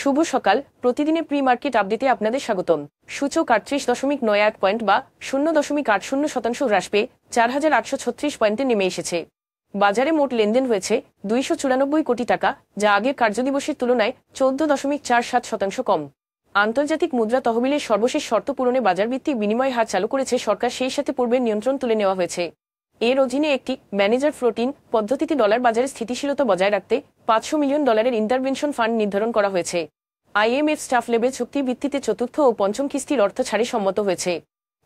শুভ সকাল। প্রতিদিনের pre market আপডেটে আপনাদের স্বাগতম। সূচক 38.91 পয়েন্ট বা 0.80% হ্রাস পেয়ে 4,836 পয়েন্টে নেমে এসেছে। বাজারে মোট লেনদেন হয়েছে 294 কোটি টাকা, যা আগের কার্যদিবসের তুলনায় 14.47% কম। আন্তর্জাতিক মুদ্রা তহবিলের সর্বশেষ শর্ত পূরণে বাজারভিত্তিক বিনিময় হার চালু করেছে সরকার, সেই সাথে পূর্বের নিয়ন্ত্রণ তুলে নেওয়া হয়েছে। এর অধীনে একটি ম্যানেজার ফ্লোটিং পদ্ধতিতে ডলার বাজারে স্থিতিশীলতা বজায় রাখতে $500 মিলিয়ন ইন্টারভেনশন ফান্ড নির্ধারণ করা হয়েছে। IMF স্টাফ লেভেল চুক্তির ভিত্তিতে চতুর্থ ও পঞ্চম কিস্তির অর্থ ছাড়ে সম্মত হয়েছে।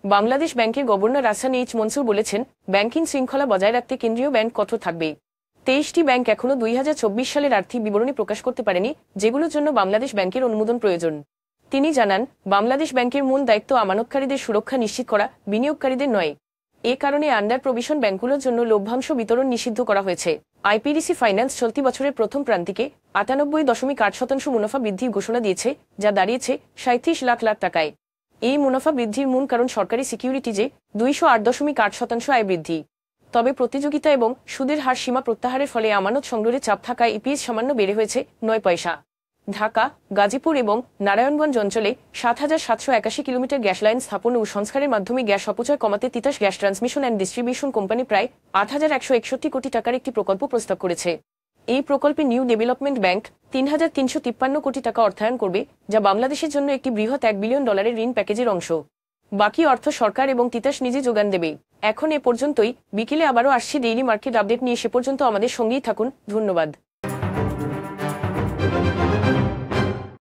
বাংলাদেশ ব্যাংকের গভর্নর আহসান এইচ মনসুর বলেছেন, ব্যাংকিং শৃঙ্খলা বজায় রাখতে কেন্দ্রীয় ব্যাংক কঠোর থাকবে। 23টি ব্যাংক এখনও 2024 সালের আর্থিক বিবরণী প্রকাশ করতে পারেনি, যেগুলোর জন্য বাংলাদেশ ব্যাংকের অনুমোদন প্রয়োজন। তিনি জানান, বাংলাদেশ ব্যাংকের মূল দায়িত্ব আমানতকারীদের সুরক্ষা নিশ্চিত করা, বিনিয়োগকারীদের নয়। এ কারণে আন্ডার প্রভিশন ব্যাংকগুলোর জন্য লভ্যাংশ বিতরণ নিষিদ্ধ করা হয়েছে। IPDC ফাইন্যান্স চলতি বছরের প্রথম প্রান্তিকে 98.8% মুনাফা বৃদ্ধির ঘোষণা দিয়েছে, যা দাঁড়িয়েছে 37 লাখ টাকায়। এই মুনাফা বৃদ্ধির মূল কারণ সরকারি সিকিউরিটিজে 208.8% আয় বৃদ্ধি। তবে প্রতিযোগিতা এবং সুদের হার সীমা প্রত্যাহারের ফলে আমানত সংগ্রহের চাপ থাকায় EPS সামান্য বেড়ে হয়েছে 9 পয়সা। ঢাকা, গাজীপুর এবং নারায়ণগঞ্জ অঞ্চলে 7,781 কিলোমিটার গ্যাস লাইন স্থাপন ও সংস্কারের মাধ্যমে গ্যাস অপচয় কমাতে Titas gas transmission and distribution company প্রায় 8,161 কোটি টাকার একটি প্রকল্প প্রস্তাব করেছে। এই প্রকল্পে নিউ ডেভেলপমেন্ট ব্যাংক 3,353 কোটি টাকা অর্থায়ন করবে, যা বাংলাদেশের জন্য একটি বৃহৎ $1 বিলিয়ন ঋণ প্যাকেজের অংশ। বাকি অর্থ সরকার এবং তিতাস নিজে যোগান দেবে। এখন এ পর্যন্তই। বিকেলে আবারও আসছি ডেইলি মার্কেট আপডেট নিয়ে, সে পর্যন্ত আমাদের সঙ্গেই থাকুন। ধন্যবাদ।